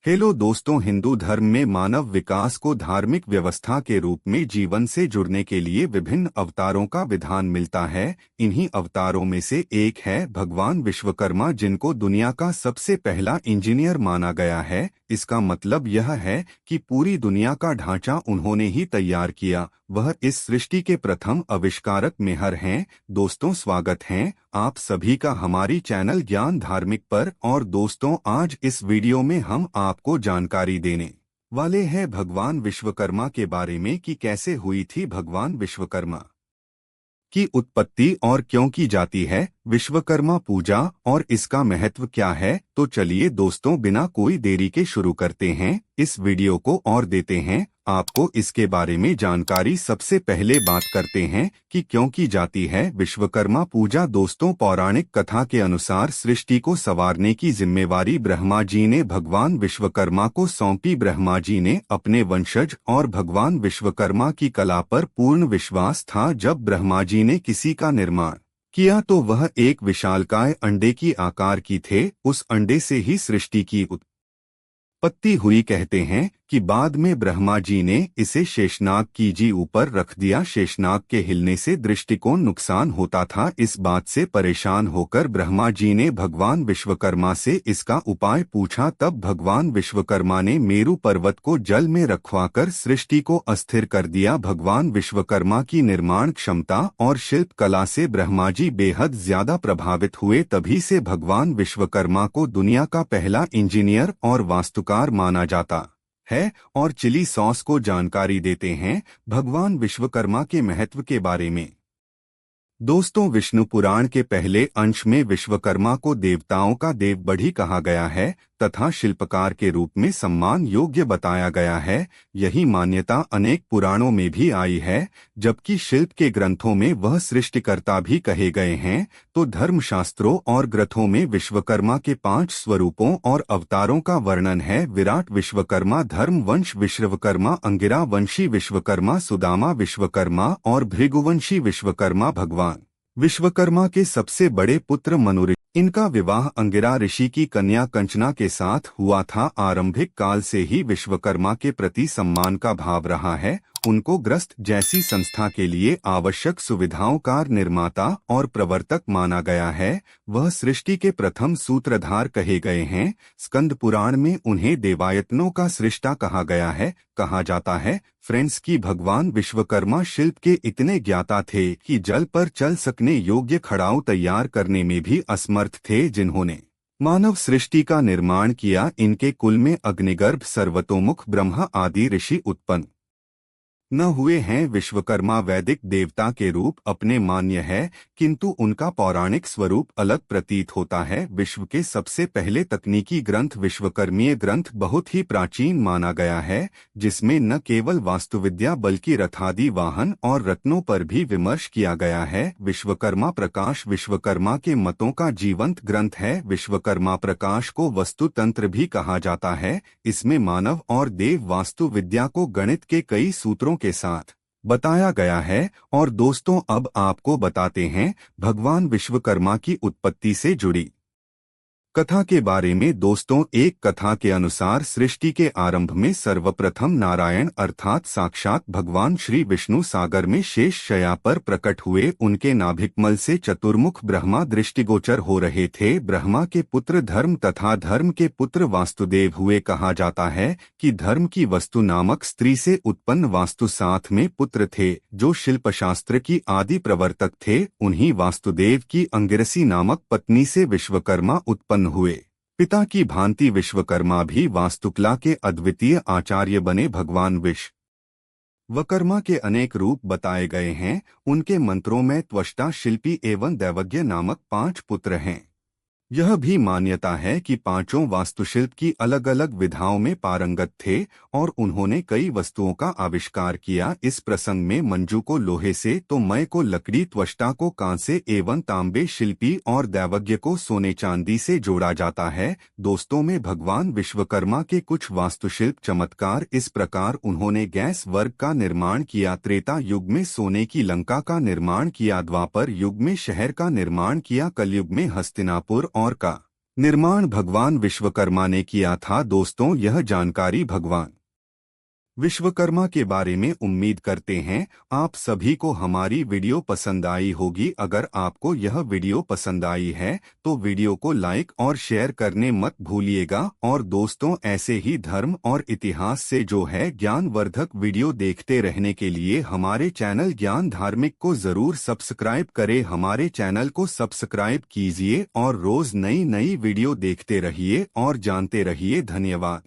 Hello दोस्तों, हिंदू धर्म में मानव विकास को धार्मिक व्यवस्था के रूप में जीवन से जुड़ने के लिए विभिन्न अवतारों का विधान मिलता है। इन्हीं अवतारों में से एक है भगवान विश्वकर्मा, जिनको दुनिया का सबसे पहला इंजीनियर माना गया है। इसका मतलब यह है कि पूरी दुनिया का ढांचा उन्होंने ही तैयार किया। वह इस सृष्टि के प्रथम आविष्कारक मेहर हैं। दोस्तों, स्वागत है आप सभी का हमारी चैनल ज्ञान धार्मिक पर। और दोस्तों, आज इस वीडियो में हम आपको जानकारी देने वाले हैं भगवान विश्वकर्मा के बारे में कि कैसे हुई थी भगवान विश्वकर्मा की उत्पत्ति और क्यों की जाती है विश्वकर्मा पूजा और इसका महत्व क्या है। तो चलिए दोस्तों, बिना कोई देरी के शुरू करते हैं इस वीडियो को और देते हैं आपको इसके बारे में जानकारी। सबसे पहले बात करते हैं कि क्यों की जाती है विश्वकर्मा पूजा। दोस्तों, पौराणिक कथा के अनुसार सृष्टि को संवारने की जिम्मेवारी ब्रह्मा जी ने भगवान विश्वकर्मा को सौंपी। ब्रह्मा जी ने अपने वंशज और भगवान विश्वकर्मा की कला पर पूर्ण विश्वास था। जब ब्रह्मा जी ने किसी का निर्माण किया तो वह एक विशालकाय अंडे की आकार की थे। उस अंडे से ही सृष्टि की उत्पत्ति हुई। कहते हैं कि बाद में ब्रह्मा जी ने इसे शेषनाग की जी ऊपर रख दिया। शेषनाग के हिलने से दृष्टि को नुकसान होता था। इस बात से परेशान होकर ब्रह्मा जी ने भगवान विश्वकर्मा से इसका उपाय पूछा। तब भगवान विश्वकर्मा ने मेरु पर्वत को जल में रखवाकर सृष्टि को अस्थिर कर दिया। भगवान विश्वकर्मा की निर्माण क्षमता और शिल्प कला से ब्रह्मा जी बेहद ज्यादा प्रभावित हुए। तभी से भगवान विश्वकर्मा को दुनिया का पहला इंजीनियर और वास्तुकार माना जाता है। और चिली सॉस को जानकारी देते हैं भगवान विश्वकर्मा के महत्व के बारे में। दोस्तों, विष्णु पुराण के पहले अंश में विश्वकर्मा को देवताओं का देव बढ़ी कहा गया है तथा शिल्पकार के रूप में सम्मान योग्य बताया गया है। यही मान्यता अनेक पुराणों में भी आई है। जबकि शिल्प के ग्रंथों में वह सृष्टिकर्ता भी कहे गए हैं, तो धर्मशास्त्रों और ग्रंथों में विश्वकर्मा के 5 स्वरूपों और अवतारों का वर्णन है। विराट विश्वकर्मा, धर्म वंश विश्वकर्मा, अंगिरा वंशी विश्वकर्मा, सुदामा विश्वकर्मा और भृगुवंशी विश्वकर्मा। भगवान विश्वकर्मा के सबसे बड़े पुत्र मनु ऋषि, इनका विवाह अंगिरा ऋषि की कन्या कंचना के साथ हुआ था। आरंभिक काल से ही विश्वकर्मा के प्रति सम्मान का भाव रहा है। उनको ग्रस्त जैसी संस्था के लिए आवश्यक सुविधाओं का निर्माता और प्रवर्तक माना गया है। वह सृष्टि के प्रथम सूत्रधार कहे गए हैं। स्कंद पुराण में उन्हें देवायतनों का सृष्टा कहा गया है। कहा जाता है फ्रेंड्स की भगवान विश्वकर्मा शिल्प के इतने ज्ञाता थे कि जल पर चल सकने योग्य खड़ाऊ तैयार करने में भी असमर्थ थे। जिन्होंने मानव सृष्टि का निर्माण किया, इनके कुल में अग्निगर्भ, सर्वतोमुख ब्रह्मा आदि ऋषि उत्पन्न न हुए हैं। विश्वकर्मा वैदिक देवता के रूप अपने मान्य है, किंतु उनका पौराणिक स्वरूप अलग प्रतीत होता है। विश्व के सबसे पहले तकनीकी ग्रंथ विश्वकर्मीय ग्रंथ बहुत ही प्राचीन माना गया है, जिसमें न केवल वास्तुविद्या बल्कि रथादि वाहन और रत्नों पर भी विमर्श किया गया है। विश्वकर्मा प्रकाश विश्वकर्मा के मतों का जीवंत ग्रंथ है। विश्वकर्मा प्रकाश को वस्तु तंत्र भी कहा जाता है। इसमें मानव और देव वास्तु विद्या को गणित के कई सूत्रों के साथ बताया गया है। और दोस्तों, अब आपको बताते हैं भगवान विश्वकर्मा की उत्पत्ति से जुड़ी कथा के बारे में। दोस्तों, एक कथा के अनुसार सृष्टि के आरंभ में सर्वप्रथम नारायण अर्थात साक्षात भगवान श्री विष्णु सागर में शेष शया पर प्रकट हुए। उनके नाभिकमल से चतुर्मुख ब्रह्मा दृष्टिगोचर हो रहे थे। ब्रह्मा के पुत्र धर्म तथा धर्म के पुत्र वास्तुदेव हुए। कहा जाता है कि धर्म की वस्तु नामक स्त्री से उत्पन्न वास्तु साथ में पुत्र थे, जो शिल्पशास्त्र की आदि प्रवर्तक थे। उन्हीं वास्तुदेव की अंगिरसी नामक पत्नी से विश्वकर्मा उत्पन्न हुए। पिता की भांति विश्वकर्मा भी वास्तुकला के अद्वितीय आचार्य बने। भगवान विश्वकर्मा के अनेक रूप बताए गए हैं। उनके मंत्रों में त्वष्टा, शिल्पी एवं दैवज्ञ नामक 5 पुत्र हैं। यह भी मान्यता है कि पांचों वास्तुशिल्प की अलग अलग विधाओं में पारंगत थे और उन्होंने कई वस्तुओं का आविष्कार किया। इस प्रसंग में मंजू को लोहे से, तो मय को लकड़ी, त्वष्टा को कांसे एवं तांबे, शिल्पी और दैवज्ञ को सोने चांदी से जोड़ा जाता है। दोस्तों, में भगवान विश्वकर्मा के कुछ वास्तुशिल्प चमत्कार इस प्रकार। उन्होंने गैस वर्ग का निर्माण किया, त्रेता युग में सोने की लंका का निर्माण किया, द्वापर युग में शहर का निर्माण किया, कलयुग में हस्तिनापुर और का निर्माण भगवान विश्वकर्मा ने किया था। दोस्तों, यह जानकारी भगवान विश्वकर्मा के बारे में उम्मीद करते हैं आप सभी को हमारी वीडियो पसंद आई होगी। अगर आपको यह वीडियो पसंद आई है तो वीडियो को लाइक और शेयर करने मत भूलिएगा। और दोस्तों, ऐसे ही धर्म और इतिहास से जो है ज्ञानवर्धक वीडियो देखते रहने के लिए हमारे चैनल ज्ञान धार्मिक को जरूर सब्सक्राइब करें। हमारे चैनल को सब्सक्राइब कीजिए और रोज नई नई वीडियो देखते रहिए और जानते रहिए। धन्यवाद।